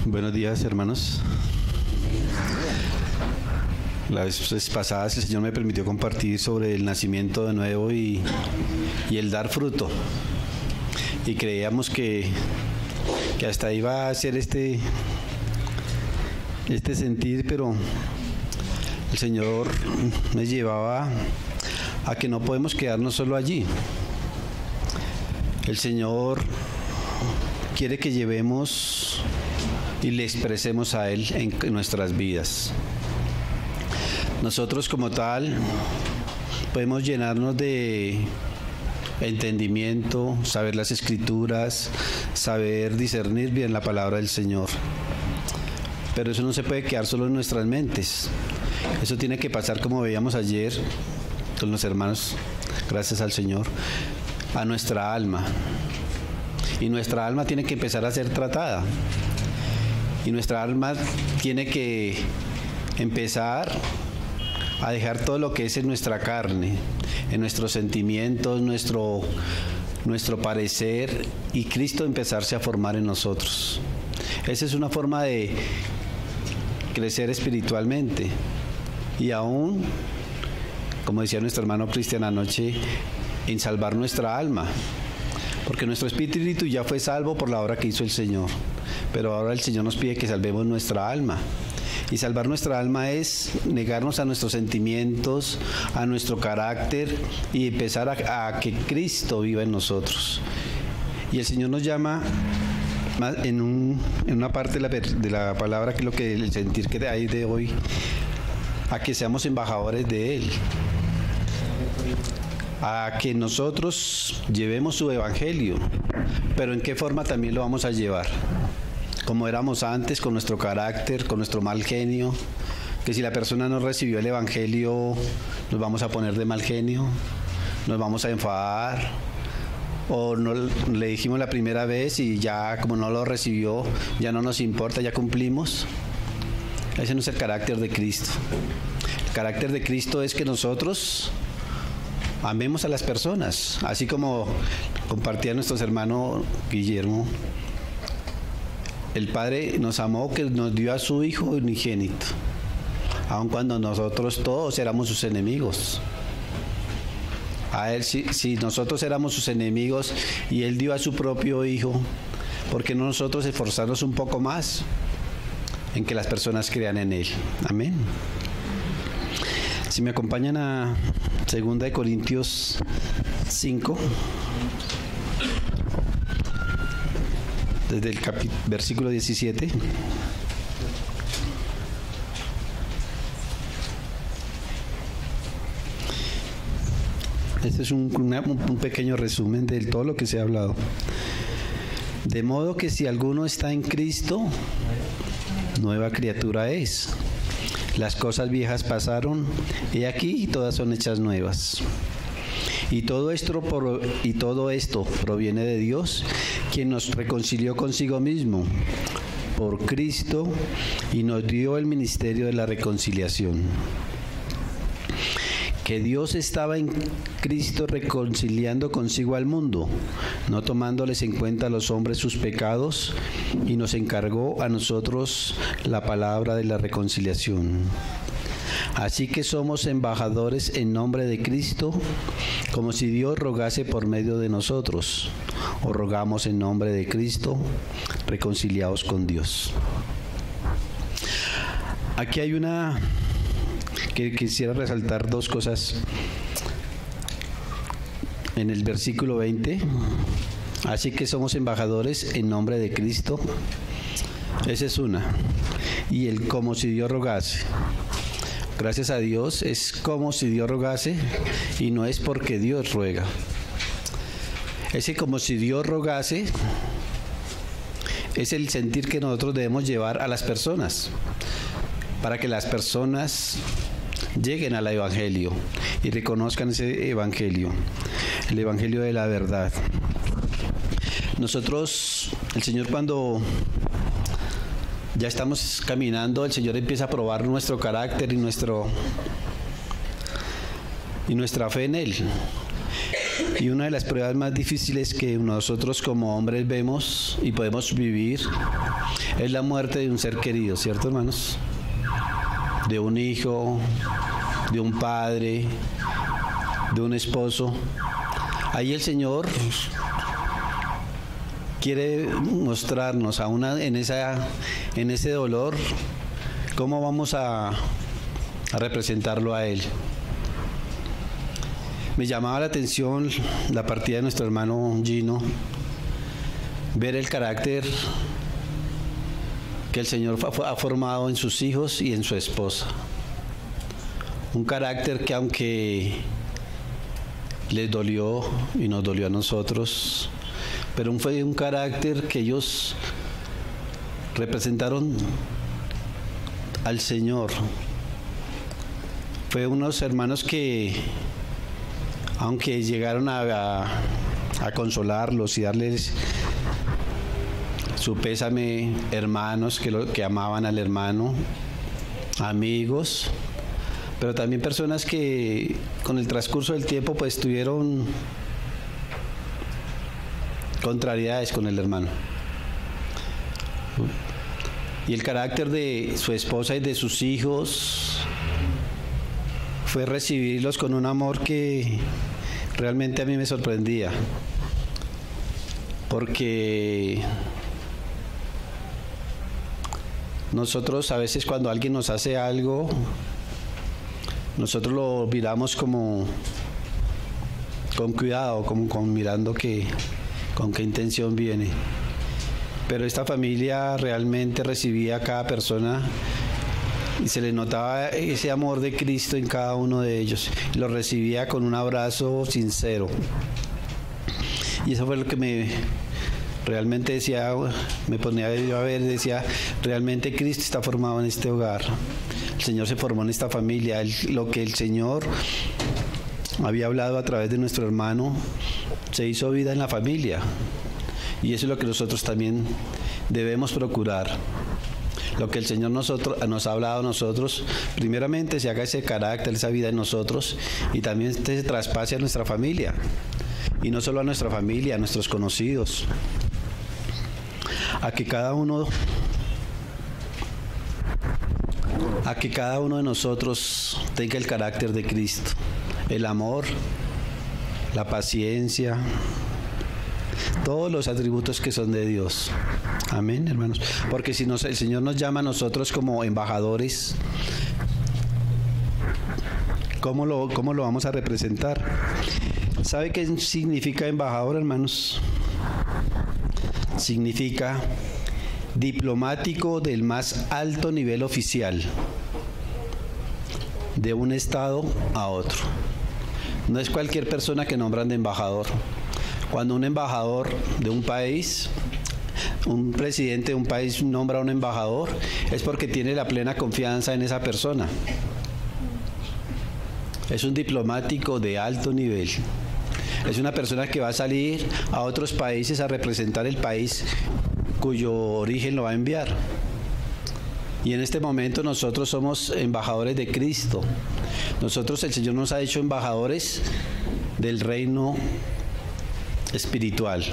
Buenos días, hermanos. La vez pasada el Señor me permitió compartir sobre el nacimiento de nuevo y el dar fruto. Y creíamos que hasta iba a ser este sentir, pero el Señor me llevaba a que no podemos quedarnos solo allí. El Señor quiere que llevemos y le expresemos a Él en nuestras vidas. Nosotros como tal podemos llenarnos de entendimiento, saber las Escrituras, saber discernir bien la palabra del Señor. Pero eso no se puede quedar solo en nuestras mentes. Eso tiene que pasar, como veíamos ayer con los hermanos, gracias al Señor, a nuestra alma. Y nuestra alma tiene que empezar a ser tratada. Y nuestra alma tiene que empezar a dejar todo lo que es en nuestra carne, en nuestros sentimientos, nuestro parecer, y Cristo empezarse a formar en nosotros. Esa es una forma de crecer espiritualmente. Y aún, como decía nuestro hermano Cristian anoche, en salvar nuestra alma. Porque nuestro espíritu ya fue salvo por la obra que hizo el Señor. Pero ahora el Señor nos pide que salvemos nuestra alma. Y salvar nuestra alma es negarnos a nuestros sentimientos, a nuestro carácter, y empezar a que Cristo viva en nosotros. Y el Señor nos llama en una parte de la palabra, que es lo que el sentir que hay de hoy, a que seamos embajadores de Él. A que nosotros llevemos su evangelio, pero en qué forma también lo vamos a llevar. Como éramos antes, con nuestro carácter, con nuestro mal genio, que si la persona no recibió el evangelio, nos vamos a poner de mal genio, nos vamos a enfadar, o no le dijimos la primera vez y ya como no lo recibió, ya no nos importa, ya cumplimos. Ese no es el carácter de Cristo. El carácter de Cristo es que nosotros amemos a las personas, así como compartía nuestro hermano Guillermo. El Padre nos amó, que nos dio a su Hijo unigénito, aun cuando nosotros todos éramos sus enemigos. A Él, si nosotros éramos sus enemigos y Él dio a su propio Hijo, ¿por qué no nosotros esforzarnos un poco más en que las personas crean en Él? Amén. Si me acompañan a 2 Corintios 5, desde el versículo 17. Este es un pequeño resumen de todo lo que se ha hablado. De modo que si alguno está en Cristo, nueva criatura es. Las cosas viejas pasaron, y aquí todas son hechas nuevas. Y todo esto proviene de Dios, quien nos reconcilió consigo mismo por Cristo y nos dio el ministerio de la reconciliación. Que Dios estaba en Cristo reconciliando consigo al mundo, no tomándoles en cuenta a los hombres sus pecados, y nos encargó a nosotros la palabra de la reconciliación. Así que somos embajadores en nombre de Cristo, como si Dios rogase por medio de nosotros. O rogamos en nombre de Cristo, reconciliados con Dios. Aquí hay que quisiera resaltar dos cosas. En el versículo 20, así que somos embajadores en nombre de Cristo. Esa es una. Y el como si Dios rogase. Gracias a Dios es como si Dios rogase, y no es porque Dios ruega. Ese como si Dios rogase es el sentir que nosotros debemos llevar a las personas, para que las personas lleguen al evangelio y reconozcan ese evangelio, el evangelio de la verdad. Nosotros, el Señor, cuando ya estamos caminando, el Señor empieza a probar nuestro carácter y nuestra fe en Él. Y una de las pruebas más difíciles que nosotros como hombres vemos y podemos vivir es la muerte de un ser querido, ¿cierto, hermanos? De un hijo, de un padre, de un esposo. Ahí el Señor quiere mostrarnos en ese dolor cómo vamos a representarlo a Él. Me llamaba la atención la partida de nuestro hermano Gino, ver el carácter que el Señor ha formado en sus hijos y en su esposa. Un carácter que aunque les dolió y nos dolió a nosotros, pero fue un carácter que ellos representaron al Señor. Fue unos hermanos que, aunque llegaron a consolarlos y darles su pésame, hermanos que amaban al hermano, amigos, pero también personas que con el transcurso del tiempo pues tuvieron contrariedades con el hermano. Y el carácter de su esposa y de sus hijos fue recibirlos con un amor que realmente a mí me sorprendía, porque nosotros a veces cuando alguien nos hace algo, nosotros lo miramos como con cuidado, como mirando con qué intención viene. Pero esta familia realmente recibía a cada persona y se le notaba ese amor de Cristo en cada uno de ellos. Lo recibía con un abrazo sincero. Y eso fue lo que realmente decía, me ponía yo a ver, decía, realmente Cristo está formado en este hogar. El Señor se formó en esta familia. Lo que el Señor había hablado a través de nuestro hermano se hizo vida en la familia. Y eso es lo que nosotros también debemos procurar. Lo que el Señor nos ha hablado a nosotros, primeramente se haga ese carácter, esa vida en nosotros, y también se traspase a nuestra familia. Y no solo a nuestra familia, a nuestros conocidos. A que cada uno de nosotros tenga el carácter de Cristo. El amor, la paciencia, todos los atributos que son de Dios. Amén, hermanos. Porque si el Señor nos llama a nosotros como embajadores, ¿cómo lo vamos a representar? ¿Sabe qué significa embajador, hermanos? Significa diplomático del más alto nivel oficial, de un estado a otro. No es cualquier persona que nombran de embajador. Cuando un embajador de un país, un presidente de un país nombra a un embajador, es porque tiene la plena confianza en esa persona. Es un diplomático de alto nivel. Es una persona que va a salir a otros países a representar el país cuyo origen lo va a enviar. Y en este momento nosotros somos embajadores de Cristo. Nosotros, el Señor nos ha hecho embajadores del reino espiritual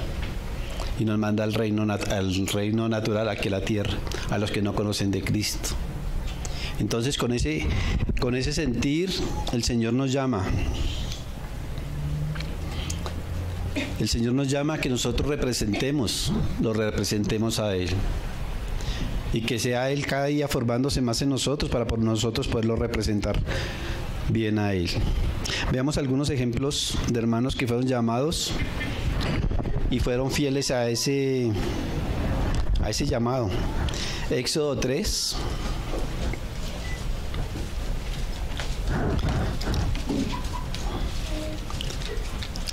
y nos manda al reino natural, aquí a la tierra, a los que no conocen de Cristo. Entonces con ese sentir el Señor nos llama. El Señor nos llama a que nosotros lo representemos a Él. Y que sea Él cada día formándose más en nosotros para por nosotros poderlo representar bien a Él. Veamos algunos ejemplos de hermanos que fueron llamados y fueron fieles a ese llamado. Éxodo 3.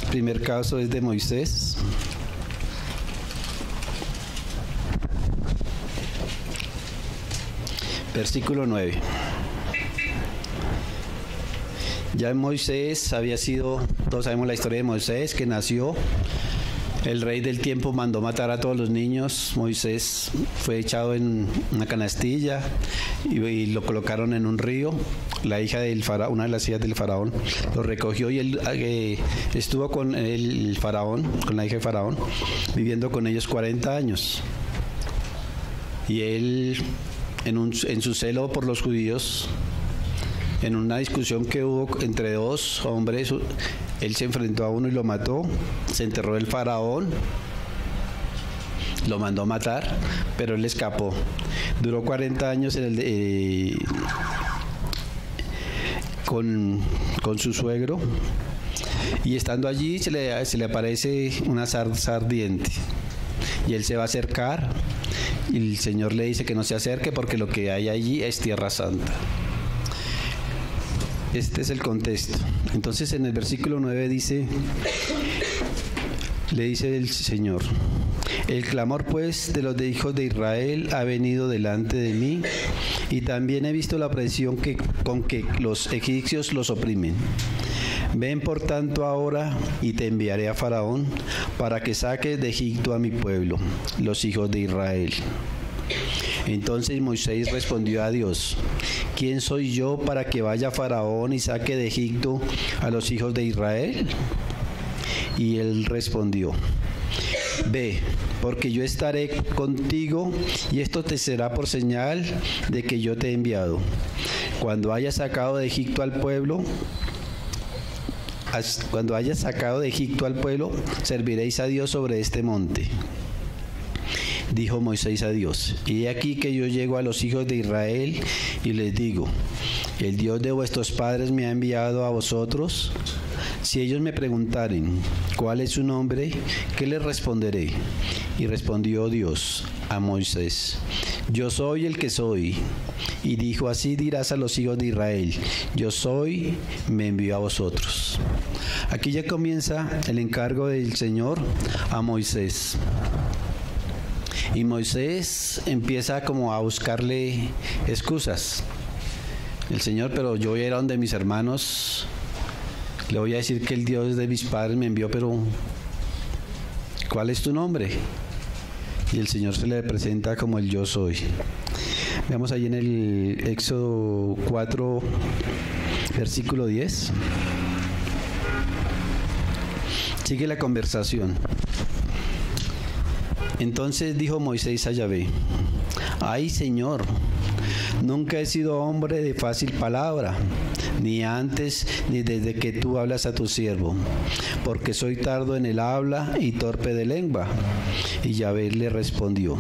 El primer caso es de Moisés. Versículo 9. Ya Moisés había sido, todos sabemos la historia de Moisés, que nació El rey del tiempo mandó matar a todos los niños. Moisés fue echado en una canastilla y lo colocaron en un río. La hija del faraón, una de las hijas del faraón, lo recogió y él estuvo con el faraón, con la hija de faraón, viviendo con ellos 40 años. Y él, en su celo por los judíos, en una discusión que hubo entre dos hombres, él se enfrentó a uno y lo mató. Se enterró el faraón, lo mandó a matar, pero él escapó. Duró 40 años con su suegro, y estando allí se le aparece una zarza ardiente y él se va a acercar y el Señor le dice que no se acerque porque lo que hay allí es tierra santa. Este es el contexto. Entonces en el versículo 9 le dice el Señor: el clamor pues de los hijos de Israel ha venido delante de mí, y también he visto la opresión con que los egipcios los oprimen. Ven por tanto ahora y te enviaré a Faraón para que saques de Egipto a mi pueblo, los hijos de Israel. Entonces Moisés respondió a Dios: ¿quién soy yo para que vaya a Faraón y saque de Egipto a los hijos de Israel? Y él respondió: ve, porque yo estaré contigo, y esto te será por señal de que yo te he enviado. Cuando hayas sacado de Egipto al pueblo, serviréis a Dios sobre este monte. Dijo Moisés a Dios: y he aquí que yo llego a los hijos de Israel y les digo: el Dios de vuestros padres me ha enviado a vosotros. Si ellos me preguntaren cuál es su nombre, ¿qué les responderé? Y respondió Dios a Moisés: yo soy el que soy. Y dijo: así dirás a los hijos de Israel: yo soy, me envió a vosotros. Aquí ya comienza el encargo del Señor a Moisés. Y Moisés empieza como a buscarle excusas. El Señor: pero yo voy a ir a donde mis hermanos, le voy a decir que el Dios de mis padres me envió, pero ¿cuál es tu nombre? Y el Señor se le presenta como el yo soy. Veamos ahí en el Éxodo 4, versículo 10. Sigue la conversación. Entonces dijo Moisés a Yahvé: ay, Señor, nunca he sido hombre de fácil palabra, ni antes ni desde que tú hablas a tu siervo, porque soy tardo en el habla y torpe de lengua. Y Yahvé le respondió: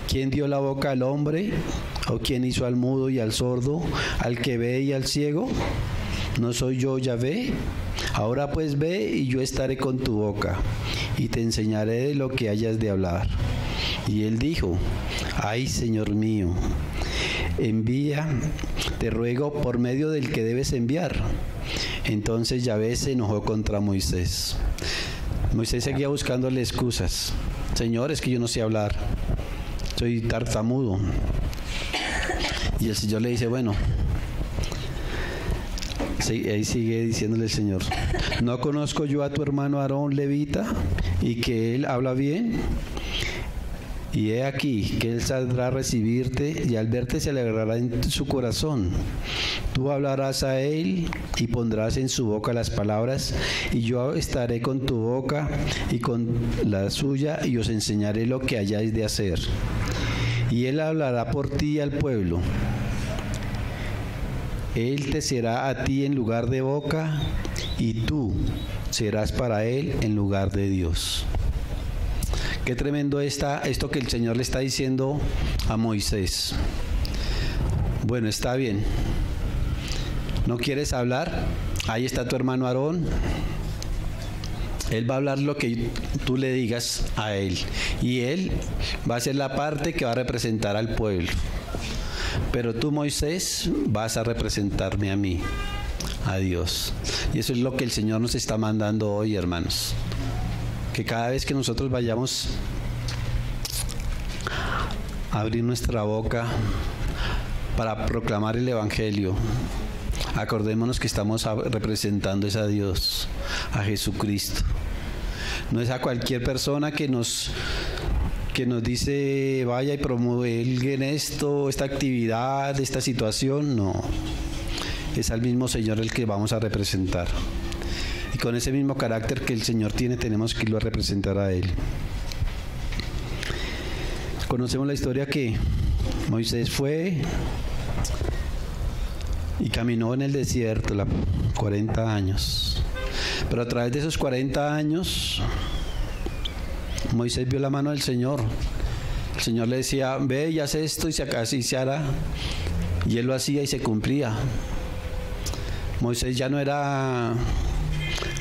¿quién dio la boca al hombre? ¿O quién hizo al mudo y al sordo, al que ve y al ciego? ¿No soy yo Yahvé? Ahora pues ve, y yo estaré con tu boca, y te enseñaré de lo que hayas de hablar. Y él dijo: ay, Señor mío, envía, te ruego, por medio del que debes enviar. Entonces Yahvé se enojó contra Moisés. Moisés seguía buscándole excusas. Señor, es que yo no sé hablar, soy tartamudo. Y el Señor le dice: bueno, ahí sigue diciéndole el Señor: ¿no conozco yo a tu hermano Aarón levita, y que él habla bien? Y he aquí que él saldrá a recibirte, y al verte se alegrará en su corazón. Tú hablarás a él y pondrás en su boca las palabras, y yo estaré con tu boca y con la suya, y os enseñaré lo que hayáis de hacer. Y él hablará por ti al pueblo. Él te será a ti en lugar de boca, y tú serás para él en lugar de Dios. Qué tremendo esto que el Señor le está diciendo a Moisés. Bueno, está bien. ¿No quieres hablar? Ahí está tu hermano Aarón. Él va a hablar lo que tú le digas a él. Y él va a ser la parte que va a representar al pueblo. Pero tú, Moisés, vas a representarme a mí, a Dios. Y eso es lo que el Señor nos está mandando hoy, hermanos. Que cada vez que nosotros vayamos a abrir nuestra boca para proclamar el Evangelio, acordémonos que estamos representando a Dios, a Jesucristo. No es a cualquier persona que nos dice vaya y promulguen esto, esta actividad, esta situación, no. Es al mismo Señor el que vamos a representar. Y con ese mismo carácter que el Señor tiene, tenemos que irlo a representar a Él. Conocemos la historia que Moisés fue y caminó en el desierto 40 años. Pero a través de esos 40 años, Moisés vio la mano del Señor. El Señor le decía, ve y haz esto, y así se hará. Y él lo hacía y se cumplía. Moisés ya no era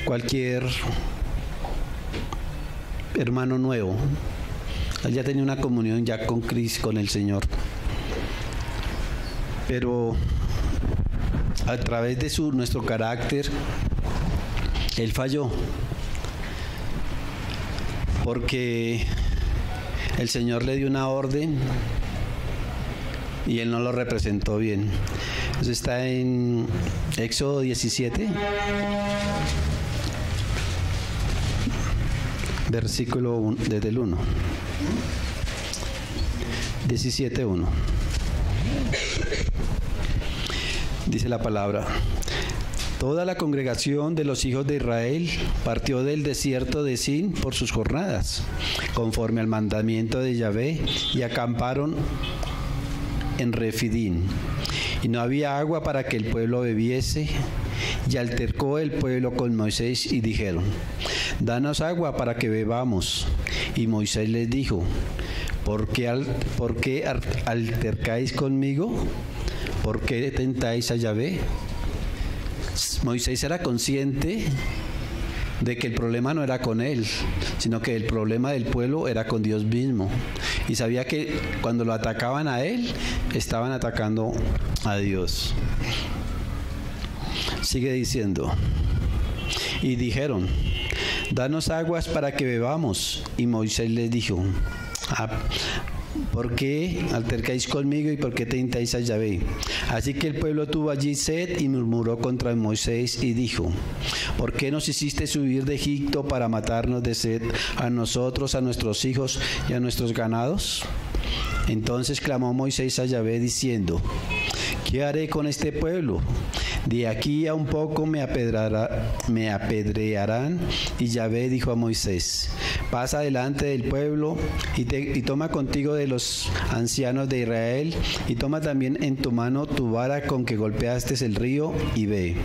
cualquier hermano nuevo. Él ya tenía una comunión ya con Cristo, con el Señor. Pero a través de nuestro carácter, él falló. Porque el Señor le dio una orden y él no lo representó bien. Eso está en Éxodo 17, versículo 1, desde el 1. 17:1. Dice la palabra: toda la congregación de los hijos de Israel partió del desierto de Sin por sus jornadas, conforme al mandamiento de Yahvé, y acamparon en Refidín. Y no había agua para que el pueblo bebiese, y altercó el pueblo con Moisés y dijeron: danos agua para que bebamos. Y Moisés les dijo: ¿por qué altercáis conmigo? ¿Por qué tentáis a Yahvé? Moisés era consciente de que el problema no era con él, sino que el problema del pueblo era con Dios mismo. Y sabía que cuando lo atacaban a él, estaban atacando a Dios. Sigue diciendo: y dijeron: danos aguas para que bebamos. Y Moisés les dijo: ¿por qué altercáis conmigo y por qué tentáis a Yahvé? Así que el pueblo tuvo allí sed y murmuró contra Moisés y dijo: ¿por qué nos hiciste subir de Egipto para matarnos de sed a nosotros, a nuestros hijos y a nuestros ganados? Entonces clamó Moisés a Yahvé diciendo: ¿qué haré con este pueblo? De aquí a un poco me apedrearán. Y Yahvé dijo a Moisés: pasa delante del pueblo y toma contigo de los ancianos de Israel, y toma también en tu mano tu vara con que golpeaste el río, y ve.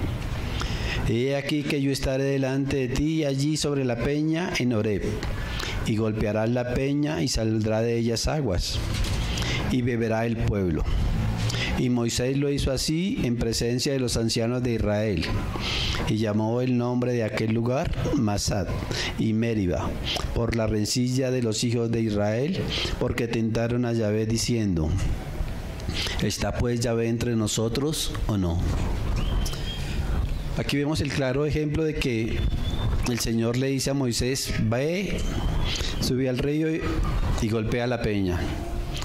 He aquí que yo estaré delante de ti allí sobre la peña en Horeb, y golpearás la peña y saldrá de ellas aguas, y beberá el pueblo. Y Moisés lo hizo así en presencia de los ancianos de Israel, y llamó el nombre de aquel lugar Masad y Meriba, por la rencilla de los hijos de Israel, porque tentaron a Yahvé diciendo: ¿está pues Yahvé entre nosotros o no? Aquí vemos el claro ejemplo de que el Señor le dice a Moisés: ve, sube al río y golpea la peña,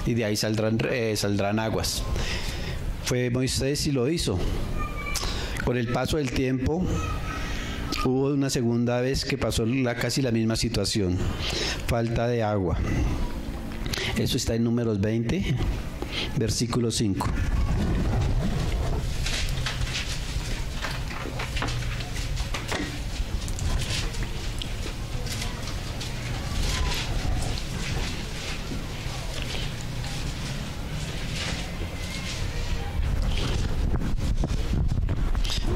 y de ahí saldrán aguas. Fue Moisés y lo hizo. Con el paso del tiempo, hubo una segunda vez que pasó casi la misma situación: falta de agua. Eso está en Números 20, versículo 5.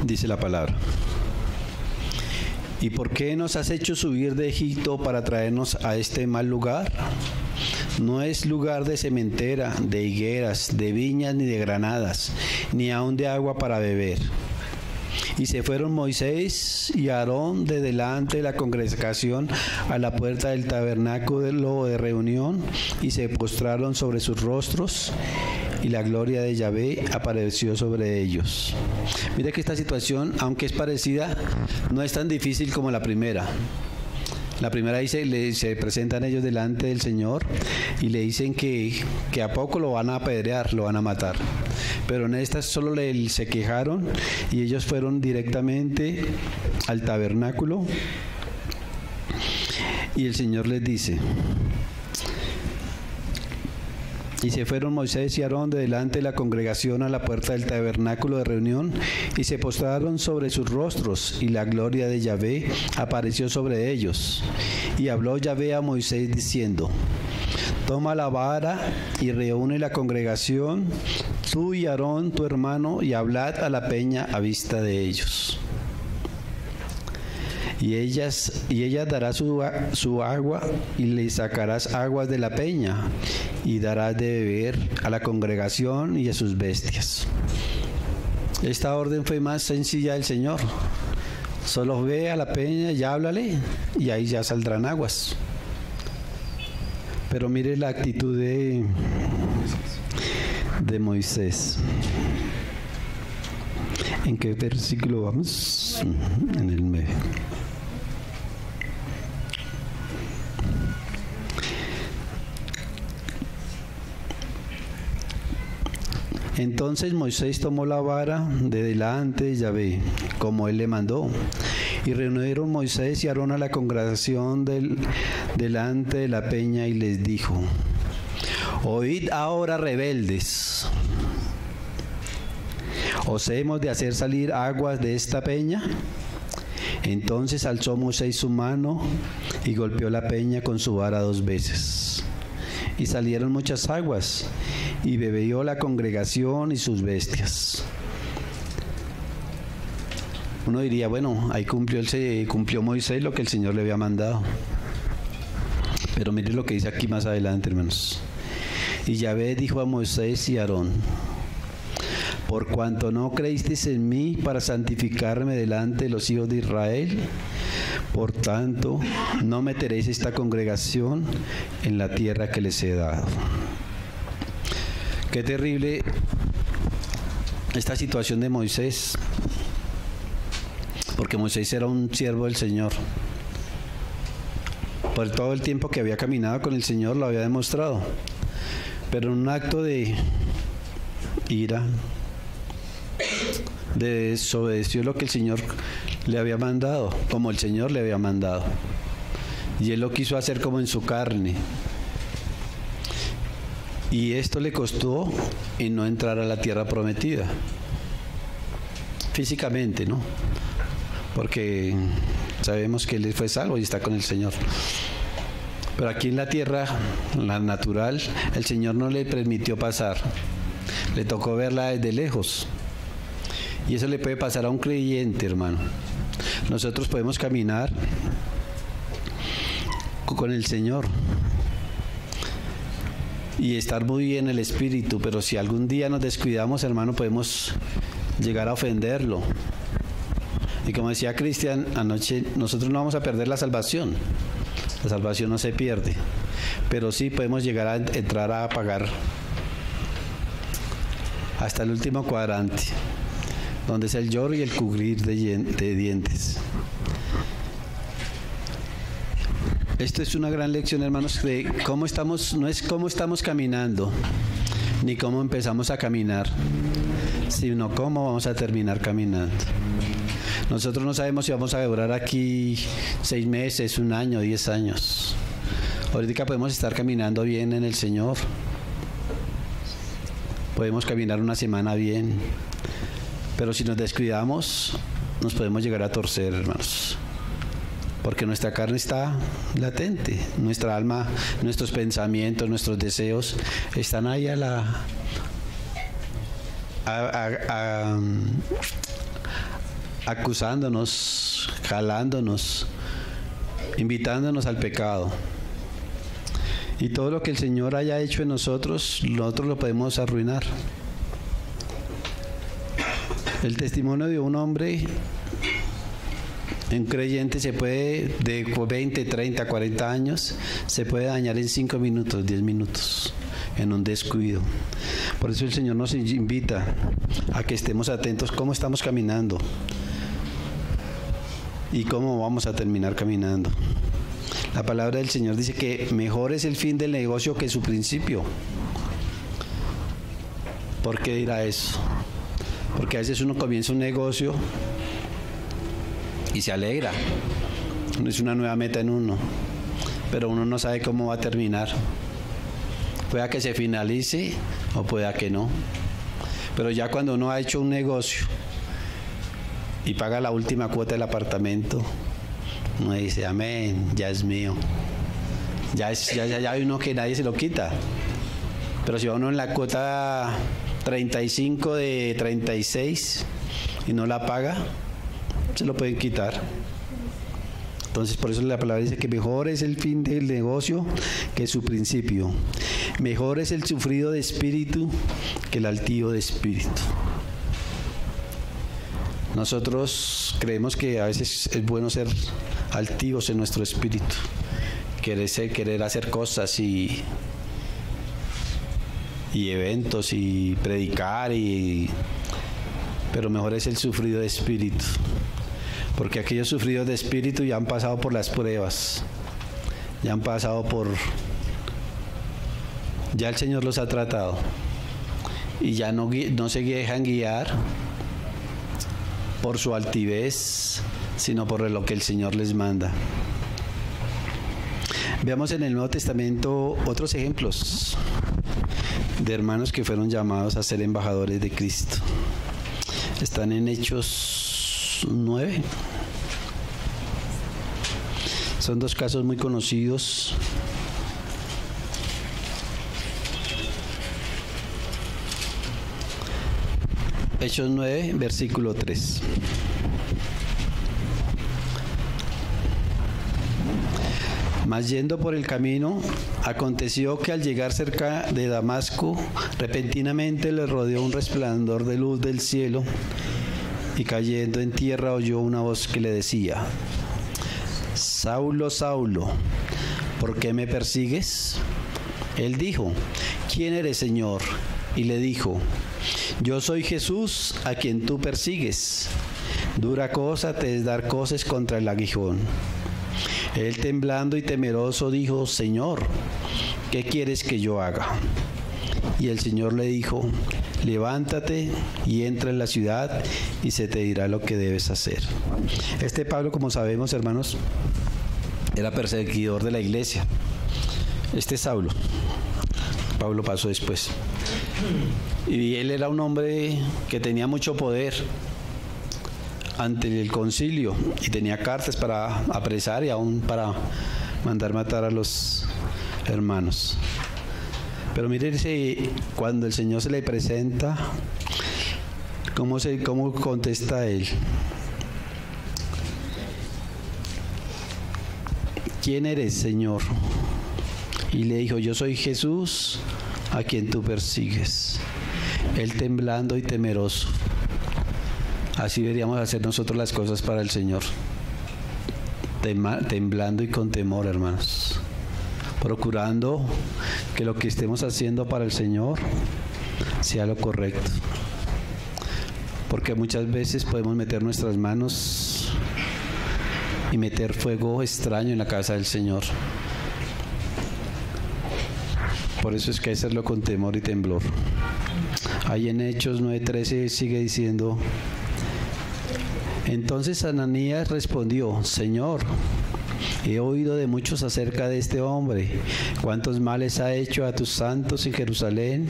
Dice la palabra: ¿y por qué nos has hecho subir de Egipto para traernos a este mal lugar? No es lugar de sementera, de higueras, de viñas, ni de granadas, ni aun de agua para beber. Y se fueron Moisés y Aarón de delante de la congregación a la puerta del tabernáculo de reunión, y se postraron sobre sus rostros, y la gloria de Yahvé apareció sobre ellos. Mira que esta situación, aunque es parecida, no es tan difícil como la primera. La primera dice, se presentan ellos delante del Señor y le dicen que a poco lo van a apedrear, lo van a matar. Pero en esta solo se quejaron, y ellos fueron directamente al tabernáculo Y el Señor les dice: y se fueron Moisés y Aarón de delante de la congregación a la puerta del tabernáculo de reunión, y se postraron sobre sus rostros, y la gloria de Yahvé apareció sobre ellos. Y habló Yahvé a Moisés diciendo: toma la vara y reúne la congregación, tú y Aarón tu hermano, y hablad a la peña a vista de ellos. Y ella dará su agua, y le sacarás aguas de la peña, y darás de beber a la congregación y a sus bestias. Esta orden fue más sencilla del Señor. Solo ve a la peña y háblale, y ahí ya saldrán aguas. Pero mire la actitud de Moisés. ¿En qué versículo vamos? En el medio. Entonces Moisés tomó la vara de delante de Yahvé, como él le mandó. Y reunieron Moisés y Aarón a la congregación delante de la peña, y les dijo: oíd ahora, rebeldes, ¿os hemos de hacer salir aguas de esta peña? Entonces alzó Moisés su mano y golpeó la peña con su vara 2 veces. Y salieron muchas aguas, y bebió la congregación y sus bestias. Uno diría, bueno, ahí cumplió Moisés lo que el Señor le había mandado. Pero mire lo que dice aquí más adelante, hermanos. Y Yahvé dijo a Moisés y a Aarón: por cuanto no creísteis en mí para santificarme delante de los hijos de Israel, por tanto no meteréis esta congregación en la tierra que les he dado. Qué terrible esta situación de Moisés, porque Moisés era un siervo del Señor. Por todo el tiempo que había caminado con el Señor lo había demostrado, pero en un acto de ira, desobedeció lo que el Señor le había mandado, como el Señor le había mandado, y él lo quiso hacer como en su carne, y esto le costó en no entrar a la tierra prometida físicamente, ¿no? Porque sabemos que él fue salvo y está con el Señor. Pero aquí en la tierra, la natural, el Señor no le permitió pasar. Le tocó verla desde lejos. Y eso le puede pasar a un creyente, hermano. Nosotros podemos caminar con el Señor y estar muy bien en el espíritu, pero si algún día nos descuidamos, hermano, podemos llegar a ofenderlo. Y como decía Cristian anoche, nosotros no vamos a perder la salvación. La salvación no se pierde, pero sí podemos llegar a entrar a pagar hasta el último cuadrante, donde es el lloro y el crujir de dientes. Esto es una gran lección, hermanos, de cómo estamos, no es cómo estamos caminando, ni cómo empezamos a caminar, sino cómo vamos a terminar caminando. Nosotros no sabemos si vamos a durar aquí 6 meses, 1 año, 10 años. Ahorita podemos estar caminando bien en el Señor. Podemos caminar 1 semana bien. Pero si nos descuidamos, nos podemos llegar a torcer, hermanos. Porque nuestra carne está latente. Nuestra alma, nuestros pensamientos, nuestros deseos están ahí acusándonos, jalándonos, invitándonos al pecado. Y todo lo que el Señor haya hecho en nosotros lo podemos arruinar. El testimonio de un hombre, un creyente, se puede, de 20, 30, 40 años, se puede dañar en 5 minutos, 10 minutos, en un descuido. Por eso el Señor nos invita a que estemos atentos cómo estamos caminando y cómo vamos a terminar caminando. La palabra del Señor dice que mejor es el fin del negocio que su principio. ¿Por qué dirá eso? Porque a veces uno comienza un negocio y se alegra. Es una nueva meta en uno. pero uno no sabe cómo va a terminar. Pueda que se finalice o pueda que no. Pero ya cuando uno ha hecho un negocio y paga la última cuota del apartamento, uno dice, amén, ya es mío. Ya hay uno que nadie se lo quita. Pero si va uno en la cuota 35 de 36 y no la paga, se lo pueden quitar. Entonces, por eso la palabra dice que mejor es el fin del negocio que su principio. Mejor es el sufrido de espíritu que el altivo de espíritu. Nosotros creemos que a veces es bueno ser altivos en nuestro espíritu, querer hacer cosas y eventos y predicar, pero mejor es el sufrido de espíritu, porque aquellos sufridos de espíritu ya han pasado por las pruebas, ya el Señor los ha tratado y ya no se dejan guiar por su altivez, sino por lo que el Señor les manda. Veamos en el Nuevo Testamento otros ejemplos de hermanos que fueron llamados a ser embajadores de Cristo. Están en Hechos 9. Son dos casos muy conocidos. Hechos 9, versículo 3. Mas yendo por el camino, aconteció que al llegar cerca de Damasco, repentinamente le rodeó un resplandor de luz del cielo, y cayendo en tierra oyó una voz que le decía: Saulo, Saulo, ¿por qué me persigues? Él dijo: ¿Quién eres, Señor? Y le dijo: Yo soy Jesús, a quien tú persigues. Dura cosa te es dar coces contra el aguijón. Él, temblando y temeroso, dijo: Señor, ¿qué quieres que yo haga? Y el Señor le dijo: levántate y entra en la ciudad y se te dirá lo que debes hacer. Este Pablo, como sabemos, hermanos, era perseguidor de la iglesia. Este Saulo, Pablo pasó después. Y él era un hombre que tenía mucho poder ante el concilio y tenía cartas para apresar y aún para mandar matar a los hermanos. Pero mírense, cuando el Señor se le presenta, ¿cómo contesta él? ¿Quién eres, Señor? Y le dijo: yo soy Jesús, a quien tú persigues. Él, temblando y temeroso. Así deberíamos hacer nosotros las cosas para el Señor, temblando y con temor, hermanos, procurando que lo que estemos haciendo para el Señor sea lo correcto, porque muchas veces podemos meter nuestras manos y meter fuego extraño en la casa del Señor. Por eso es que hacerlo con temor y temblor. Ahí en Hechos 9:13 sigue diciendo: entonces Ananías respondió: Señor, he oído de muchos acerca de este hombre, cuántos males ha hecho a tus santos en Jerusalén,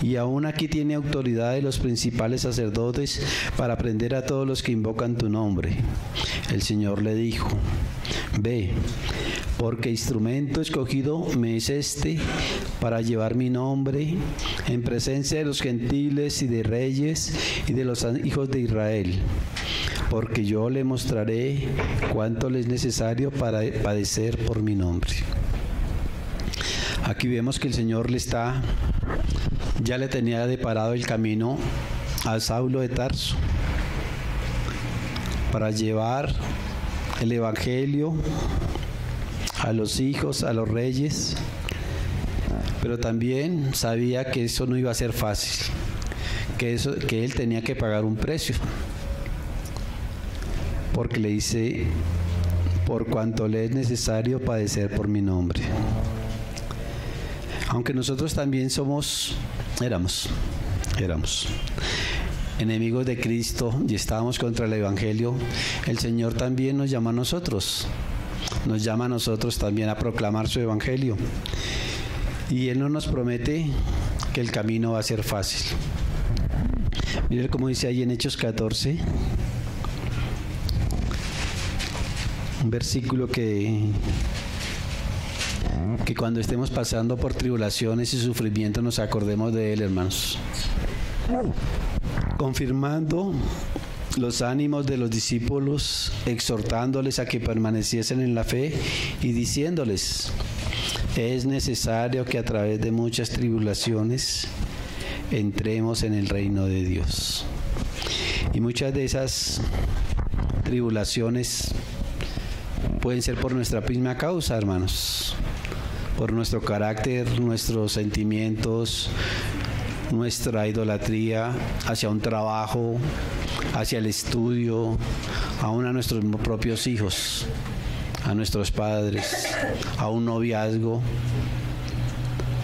y aún aquí tiene autoridad de los principales sacerdotes para prender a todos los que invocan tu nombre. El Señor le dijo: ve, porque instrumento escogido me es este para llevar mi nombre en presencia de los gentiles y de reyes y de los hijos de Israel, porque yo le mostraré cuánto le es necesario para padecer por mi nombre. Aquí vemos que el Señor ya le tenía deparado el camino a Saulo de Tarso para llevar el evangelio a los hijos, a los reyes, pero también sabía que eso no iba a ser fácil, que él tenía que pagar un precio, porque le dice: por cuanto le es necesario padecer por mi nombre. Aunque nosotros también éramos enemigos de Cristo y estábamos contra el evangelio, el Señor también nos llama a nosotros nos llama a nosotros también a proclamar su evangelio. Y Él no nos promete que el camino va a ser fácil. Miren cómo dice ahí en Hechos 14, un versículo que cuando estemos pasando por tribulaciones y sufrimientos nos acordemos de Él, hermanos. Confirmando los ánimos de los discípulos, exhortándoles a que permaneciesen en la fe y diciéndoles: es necesario que a través de muchas tribulaciones entremos en el reino de Dios. Y muchas de esas tribulaciones pueden ser por nuestra misma causa, hermanos, por nuestro carácter, nuestros sentimientos, nuestra idolatría hacia un trabajo, hacia el estudio, aún a nuestros propios hijos, a nuestros padres, a un noviazgo.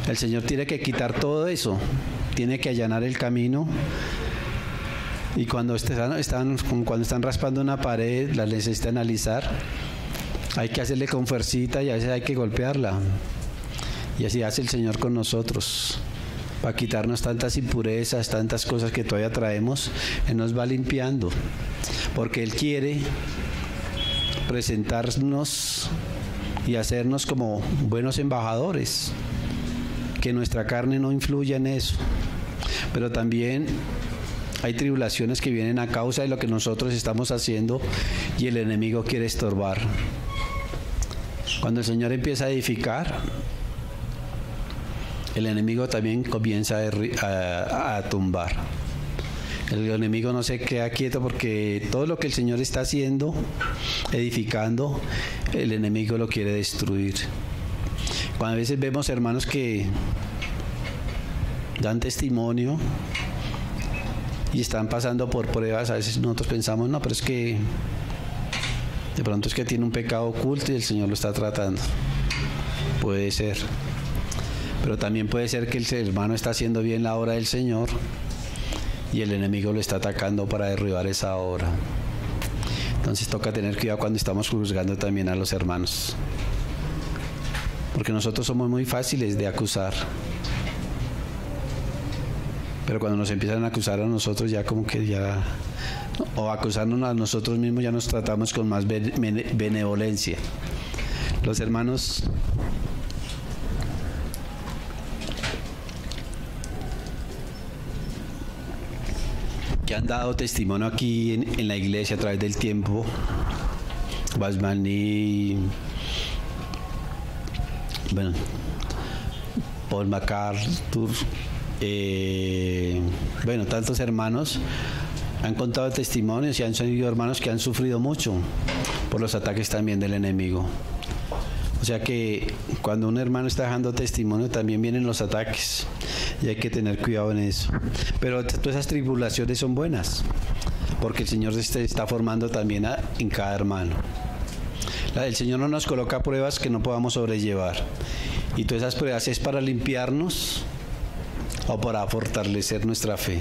El Señor tiene que quitar todo eso, tiene que allanar el camino. Y cuando están raspando una pared, la necesita analizar, hay que hacerle con fuercita y a veces hay que golpearla. Y así hace el Señor con nosotros, para quitarnos tantas impurezas, tantas cosas que todavía traemos. Él nos va limpiando, porque Él quiere presentarnos y hacernos como buenos embajadores, que nuestra carne no influya en eso. Pero también hay tribulaciones que vienen a causa de lo que nosotros estamos haciendo y el enemigo quiere estorbar. Cuando el Señor empieza a edificar, el enemigo también comienza a tumbar. El enemigo no se queda quieto, porque todo lo que el Señor está haciendo, edificando, el enemigo lo quiere destruir. Cuando a veces vemos hermanos que dan testimonio y están pasando por pruebas, a veces nosotros pensamos: no, pero es que de pronto es que tiene un pecado oculto y el Señor lo está tratando. Puede ser. Pero también puede ser que el hermano está haciendo bien la obra del Señor y el enemigo lo está atacando para derribar esa obra. Entonces toca tener cuidado cuando estamos juzgando también a los hermanos, porque nosotros somos muy fáciles de acusar, pero cuando nos empiezan a acusar a nosotros, ya como que ya, o acusarnos a nosotros mismos, ya nos tratamos con más benevolencia. Los hermanos que han dado testimonio aquí en la iglesia a través del tiempo, Basmani, bueno, Paul MacArthur, bueno, tantos hermanos han contado testimonios y han sido hermanos que han sufrido mucho por los ataques también del enemigo. O sea que cuando un hermano está dejando testimonio, también vienen los ataques y hay que tener cuidado en eso. Pero todas esas tribulaciones son buenas, porque el Señor se está formando también en cada hermano. El Señor no nos coloca pruebas que no podamos sobrellevar, y todas esas pruebas es para limpiarnos o para fortalecer nuestra fe.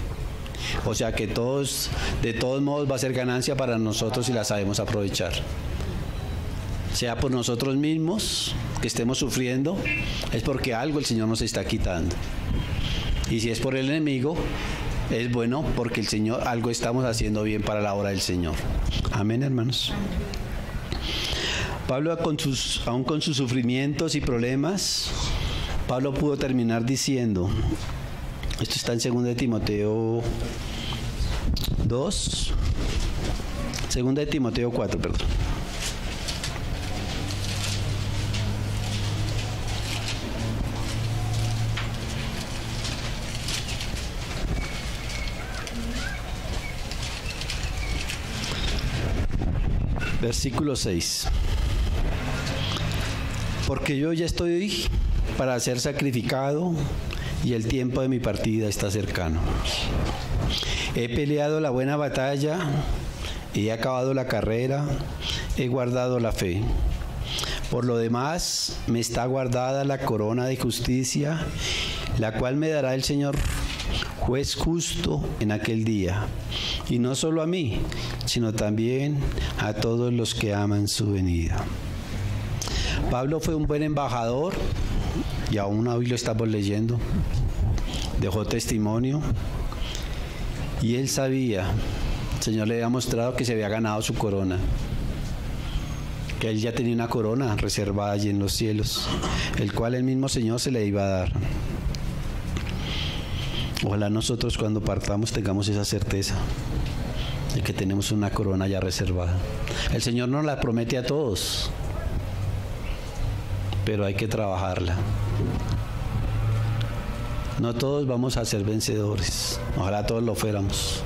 O sea que de todos modos va a ser ganancia para nosotros si la sabemos aprovechar. Sea por nosotros mismos que estemos sufriendo, es porque algo el Señor nos está quitando. Y si es por el enemigo, es bueno, porque el Señor, algo estamos haciendo bien para la obra del Señor. Amén, hermanos. Pablo, aún con sus sufrimientos y problemas, Pablo pudo terminar diciendo, esto está en 2 de Timoteo 2, 2 de Timoteo 4, perdón. Versículo 6. Porque yo ya estoy para ser sacrificado y el tiempo de mi partida está cercano. He peleado la buena batalla, he acabado la carrera, he guardado la fe. Por lo demás, me está guardada la corona de justicia, la cual me dará el Señor, juez justo, en aquel día. Y no solo a mí, sino también a todos los que aman su venida. Pablo fue un buen embajador y aún hoy lo estamos leyendo. Dejó testimonio y él sabía, el Señor le había mostrado que se había ganado su corona, que él ya tenía una corona reservada allí en los cielos, el cual el mismo Señor se le iba a dar. Ojalá nosotros cuando partamos tengamos esa certeza de que tenemos una corona ya reservada. El Señor nos la promete a todos, pero hay que trabajarla. No todos vamos a ser vencedores, ojalá todos lo fuéramos,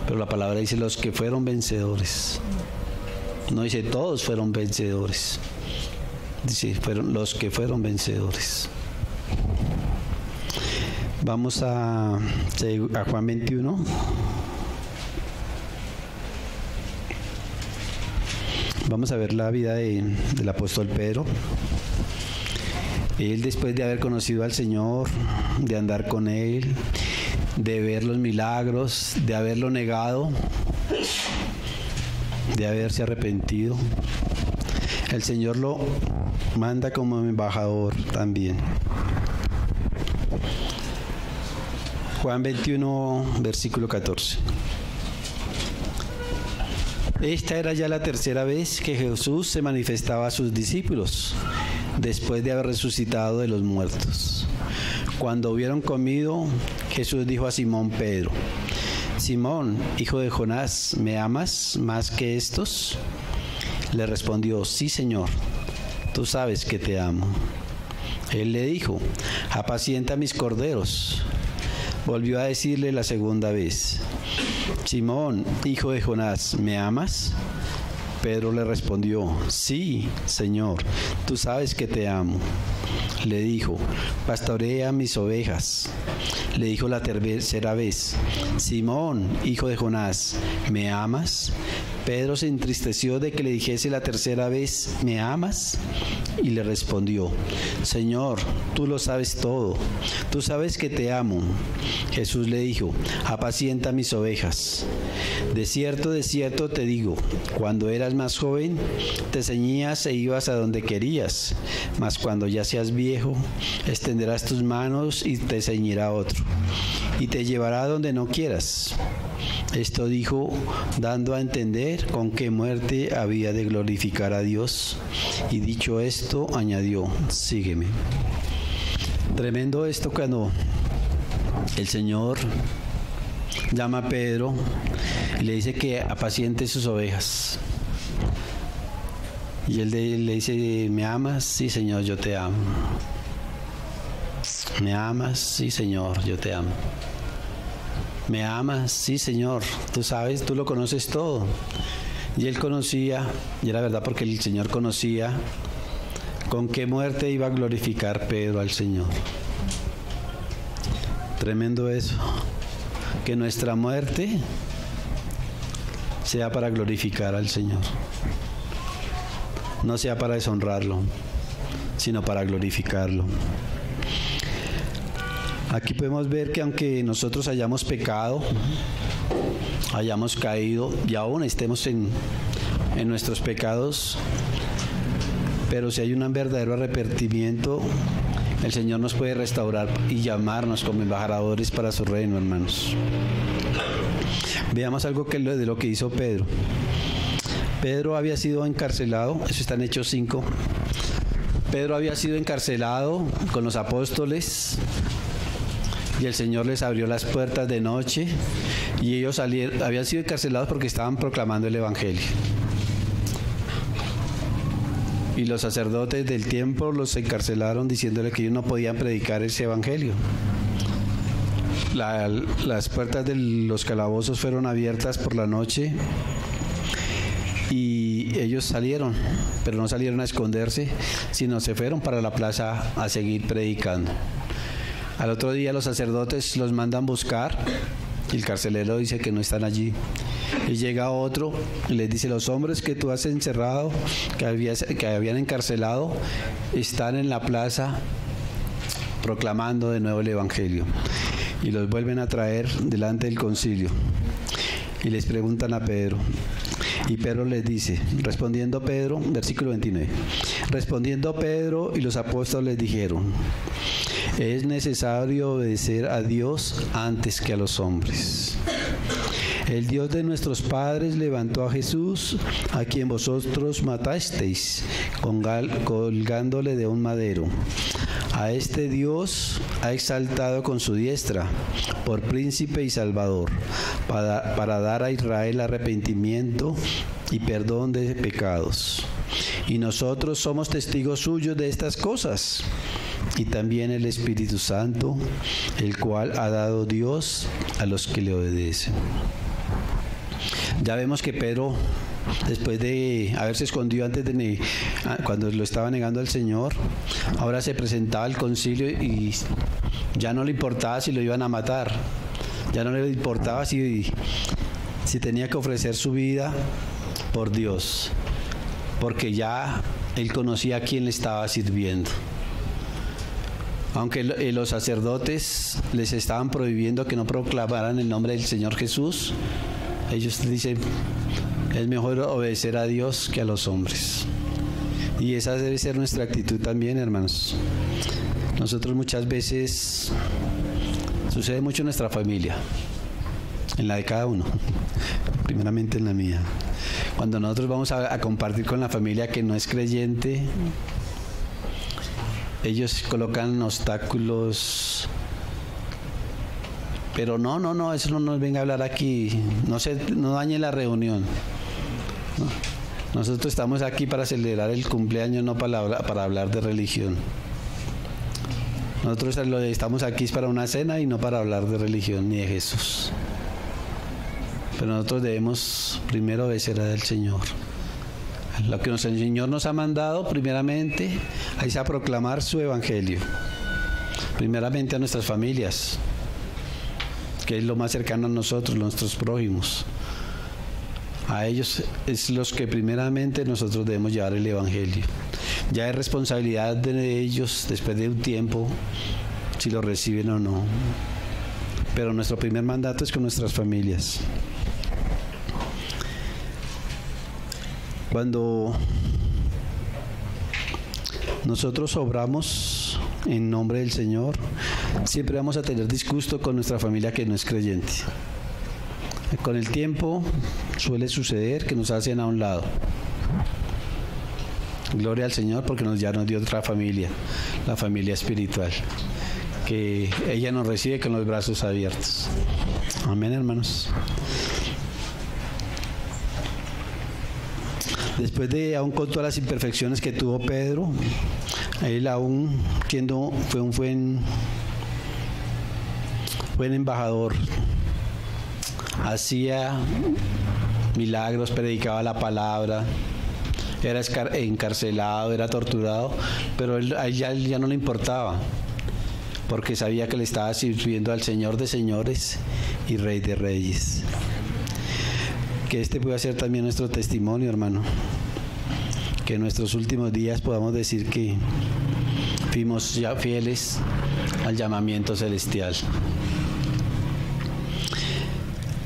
pero la palabra dice los que fueron vencedores. No dice todos fueron vencedores, dice fueron los que fueron vencedores. Vamos a Juan 21. Vamos a ver la vida del apóstol Pedro. Él, después de haber conocido al Señor, de andar con Él, de ver los milagros, de haberlo negado, de haberse arrepentido, el Señor lo manda como embajador también. Juan 21, versículo 14. Esta era ya la tercera vez que Jesús se manifestaba a sus discípulos, después de haber resucitado de los muertos. Cuando hubieron comido, Jesús dijo a Simón Pedro: Simón, hijo de Jonás, ¿me amas más que estos? Le respondió: sí, Señor, tú sabes que te amo. Él le dijo: apacienta mis corderos. Volvió a decirle la segunda vez: Simón, hijo de Jonás, ¿me amas? Pedro le respondió: sí, Señor, tú sabes que te amo. Le dijo: pastorea mis ovejas. Le dijo la tercera vez: Simón, hijo de Jonás, ¿me amas? Pedro se entristeció de que le dijese la tercera vez: ¿me amas? Y le respondió: Señor, tú lo sabes todo, tú sabes que te amo. Jesús le dijo: apacienta mis ovejas. De cierto te digo, cuando eras más joven, te ceñías e ibas a donde querías, mas cuando ya seas viejo, extenderás tus manos y te ceñirá otro, y te llevará donde no quieras. Esto dijo, dando a entender con qué muerte había de glorificar a Dios. Y dicho esto, añadió: sígueme. Tremendo esto cuando el Señor llama a Pedro y le dice que apaciente sus ovejas. Y él le dice: ¿me amas? Sí, Señor, yo te amo. ¿Me amas? Sí, Señor, yo te amo. ¿Me amas? Sí, Señor, tú sabes, tú lo conoces todo. Y él conocía, y era verdad porque el Señor conocía con qué muerte iba a glorificar Pedro al Señor. Tremendo eso, que nuestra muerte sea para glorificar al Señor. No sea para deshonrarlo, sino para glorificarlo. Aquí podemos ver que aunque nosotros hayamos pecado, hayamos caído y aún estemos en nuestros pecados, pero si hay un verdadero arrepentimiento, el Señor nos puede restaurar y llamarnos como embajadores para su reino, hermanos. Veamos algo de lo que hizo Pedro. Pedro había sido encarcelado, eso está en Hechos 5. Pedro había sido encarcelado con los apóstoles y el Señor les abrió las puertas de noche y ellos habían sido encarcelados porque estaban proclamando el Evangelio. Y los sacerdotes del tiempo los encarcelaron diciéndole que ellos no podían predicar ese Evangelio. Las puertas de los calabozos fueron abiertas por la noche y ellos salieron, pero no salieron a esconderse, sino se fueron para la plaza a seguir predicando. Al otro día los sacerdotes los mandan buscar y el carcelero dice que no están allí. Y llega otro y les dice: los hombres que tú has encerrado, que habían encarcelado, están en la plaza proclamando de nuevo el Evangelio. Y los vuelven a traer delante del concilio y les preguntan a Pedro: Y Pedro les dice, respondiendo Pedro, versículo 29, respondiendo Pedro y los apóstoles dijeron, es necesario obedecer a Dios antes que a los hombres. El Dios de nuestros padres levantó a Jesús, a quien vosotros matasteis, colgándole de un madero. A este Dios ha exaltado con su diestra, por príncipe y salvador, para dar a Israel arrepentimiento y perdón de pecados. Y nosotros somos testigos suyos de estas cosas, y también el Espíritu Santo, el cual ha dado Dios a los que le obedecen. Ya vemos que Pedro, después de haberse escondido cuando lo estaba negando al Señor, ahora se presentaba al concilio y ya no le importaba si lo iban a matar, ya no le importaba si tenía que ofrecer su vida por Dios, porque ya él conocía a quién le estaba sirviendo. Aunque los sacerdotes les estaban prohibiendo que no proclamaran el nombre del Señor Jesús, ellos dicen, es mejor obedecer a Dios que a los hombres. Y esa debe ser nuestra actitud también, hermanos. Nosotros muchas veces, sucede mucho en nuestra familia, en la de cada uno, primeramente en la mía. Cuando nosotros vamos a compartir con la familia que no es creyente, ellos colocan obstáculos. Pero no, eso no nos venga a hablar aquí, no dañe la reunión. No. Nosotros estamos aquí para celebrar el cumpleaños, no para hablar de religión. Nosotros estamos aquí para una cena y no para hablar de religión ni de Jesús. Pero nosotros debemos primero obedecer al Señor. Lo que el Señor nos ha mandado primeramente es a proclamar su evangelio. Primeramente a nuestras familias, que es lo más cercano a nosotros, nuestros prójimos. A ellos es los que primeramente nosotros debemos llevar el evangelio. Ya es responsabilidad de ellos después de un tiempo si lo reciben o no. Pero nuestro primer mandato es con nuestras familias. Cuando nosotros obramos en nombre del Señor, siempre vamos a tener disgusto con nuestra familia que no es creyente. Con el tiempo suele suceder que nos hacen a un lado. Gloria al Señor porque ya nos dio otra familia, la familia espiritual, que ella nos recibe con los brazos abiertos. Amén, hermanos. Después de, aún con todas las imperfecciones que tuvo Pedro, él aún fue un buen embajador, hacía milagros, predicaba la palabra, era encarcelado, era torturado, pero a él ya no le importaba, porque sabía que le estaba sirviendo al Señor de señores y Rey de reyes. Que este pueda ser también nuestro testimonio, hermano. Que en nuestros últimos días podamos decir que fuimos ya fieles al llamamiento celestial.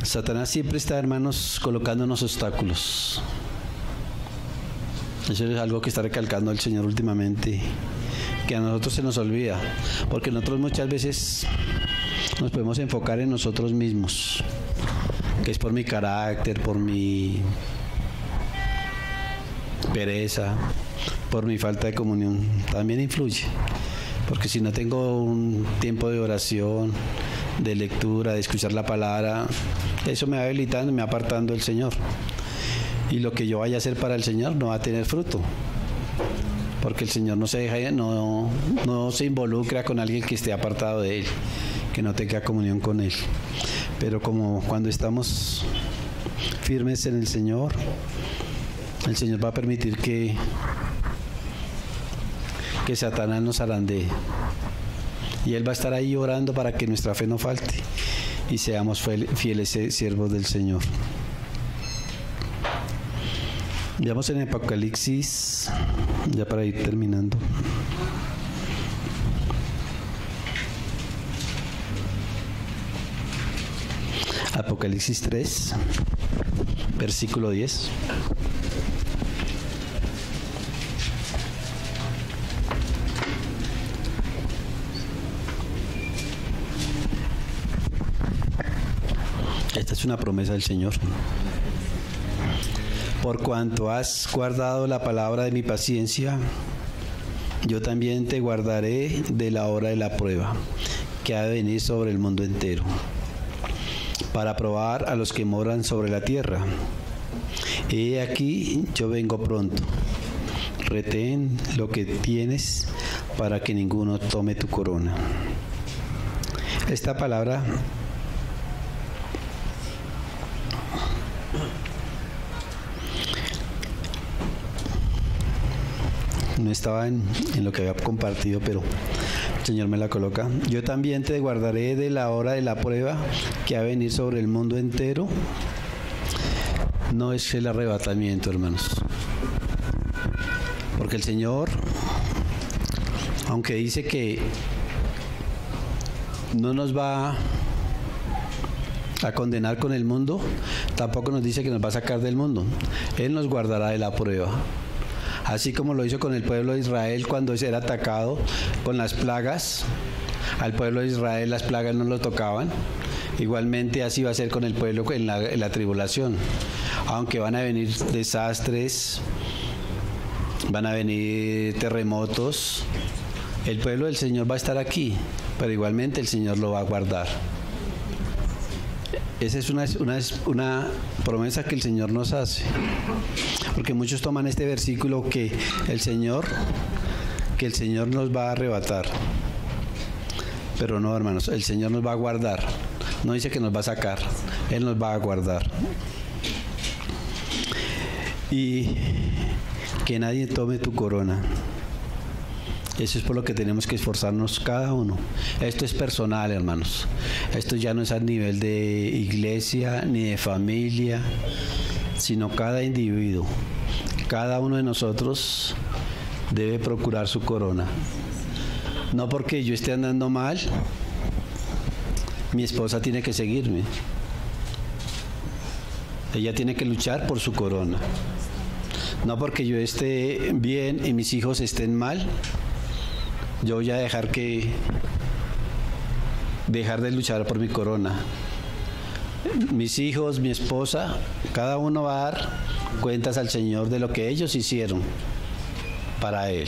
Satanás siempre está, hermanos, colocándonos obstáculos. Eso es algo que está recalcando el Señor últimamente, que a nosotros se nos olvida, porque nosotros muchas veces nos podemos enfocar en nosotros mismos, que es por mi carácter, por mi pereza, por mi falta de comunión. También influye, porque si no tengo un tiempo de oración, de lectura, de escuchar la palabra, eso me va habilitando, me va apartando del Señor. Y lo que yo vaya a hacer para el Señor no va a tener fruto, porque el Señor no se involucra con alguien que esté apartado de Él, que no tenga comunión con Él. Pero como cuando estamos firmes en el Señor va a permitir que Satanás nos zarandee. Y Él va a estar ahí orando para que nuestra fe no falte y seamos fieles siervos del Señor. Veamos en Apocalipsis, ya para ir terminando. Apocalipsis 3, versículo 10. Esta es una promesa del Señor. Por cuanto has guardado la palabra de mi paciencia, yo también te guardaré de la hora de la prueba, que ha de venir sobre el mundo entero, para probar a los que moran sobre la tierra. He aquí, yo vengo pronto. Retén lo que tienes para que ninguno tome tu corona. Esta palabra no estaba en lo que había compartido, pero el Señor me la coloca. Yo también te guardaré de la hora de la prueba que ha de venir sobre el mundo entero. No es el arrebatamiento, hermanos. Porque el Señor, aunque dice que no nos va a condenar con el mundo, tampoco nos dice que nos va a sacar del mundo. Él nos guardará de la prueba. Así como lo hizo con el pueblo de Israel cuando era atacado con las plagas. Al pueblo de Israel las plagas no lo tocaban. Igualmente así va a ser con el pueblo en la tribulación. Aunque van a venir desastres, van a venir terremotos, el pueblo del Señor va a estar aquí, pero igualmente el Señor lo va a guardar. Esa es una promesa que el Señor nos hace. Porque muchos toman este versículo que el Señor nos va a arrebatar. Pero no, hermanos, el Señor nos va a guardar. No dice que nos va a sacar, Él nos va a guardar. Y que nadie tome tu corona. Eso es por lo que tenemos que esforzarnos cada uno. Esto es personal, hermanos. Esto ya no es a nivel de iglesia ni de familia, sino cada individuo. Cada uno de nosotros debe procurar su corona. No porque yo esté andando mal, mi esposa tiene que seguirme. Ella tiene que luchar por su corona. No porque yo esté bien y mis hijos estén mal, yo voy a dejar de luchar por mi corona. Mis hijos, mi esposa, cada uno va a dar cuentas al Señor de lo que ellos hicieron para Él.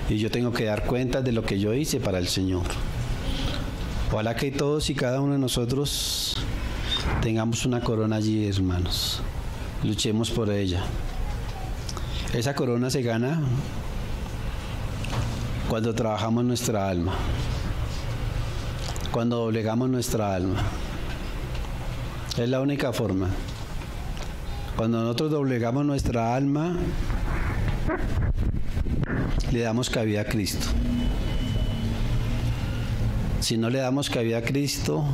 Y yo tengo que dar cuentas de lo que yo hice para el Señor. Ojalá que todos y cada uno de nosotros tengamos una corona allí, hermanos. Luchemos por ella. Esa corona se gana cuando trabajamos nuestra alma, cuando doblegamos nuestra alma. Es la única forma. Cuando nosotros doblegamos nuestra alma, le damos cabida a Cristo. Si no le damos cabida a Cristo,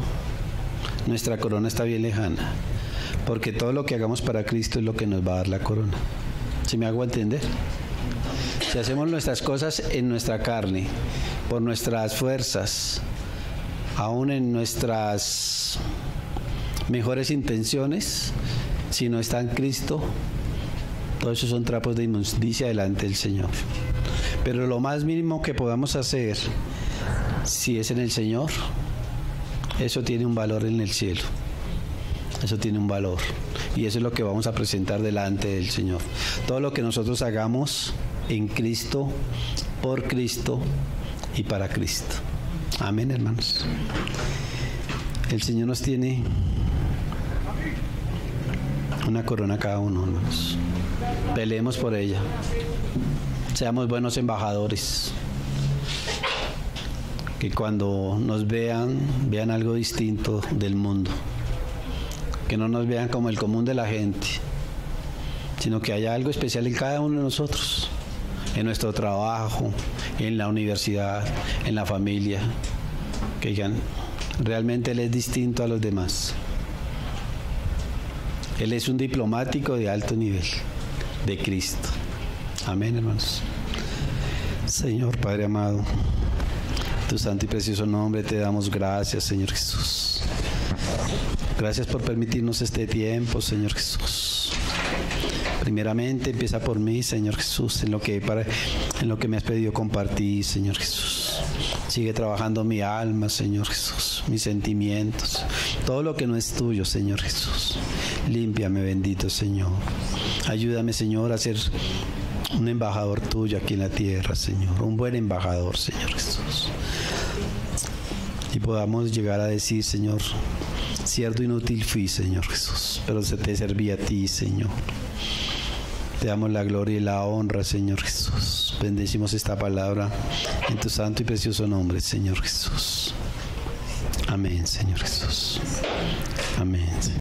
nuestra corona está bien lejana, porque todo lo que hagamos para Cristo es lo que nos va a dar la corona. ¿Sí me hago entender? Si hacemos nuestras cosas en nuestra carne, por nuestras fuerzas, aún en nuestras mejores intenciones, si no está en Cristo, todos esos son trapos de inmundicia delante del Señor. Pero lo más mínimo que podamos hacer, si es en el Señor, eso tiene un valor en el cielo. Eso tiene un valor. Y eso es lo que vamos a presentar delante del Señor. Todo lo que nosotros hagamos en Cristo, por Cristo y para Cristo. Amén, hermanos. El Señor nos tiene una corona cada uno, hermanos. Peleemos por ella. Seamos buenos embajadores. Que cuando nos vean algo distinto del mundo. Que no nos vean como el común de la gente, sino que haya algo especial en cada uno de nosotros, en nuestro trabajo, en la universidad, en la familia, que digan, realmente Él es distinto a los demás. Él es un diplomático de alto nivel, de Cristo. Amén, hermanos. Señor Padre amado, tu santo y precioso nombre te damos gracias, Señor Jesús. Gracias por permitirnos este tiempo, Señor Jesús. Primeramente empieza por mí, Señor Jesús, en lo que me has pedido compartir, Señor Jesús. Sigue trabajando mi alma, Señor Jesús, mis sentimientos, todo lo que no es tuyo, Señor Jesús. Límpiame, bendito Señor. Ayúdame, Señor, a ser un embajador tuyo aquí en la tierra, Señor. Un buen embajador, Señor Jesús. Y podamos llegar a decir, Señor, siervo inútil fui, Señor Jesús, pero te serví a ti, Señor. Te damos la gloria y la honra, Señor Jesús. Bendecimos esta palabra en tu santo y precioso nombre, Señor Jesús. Amén, Señor Jesús. Amén.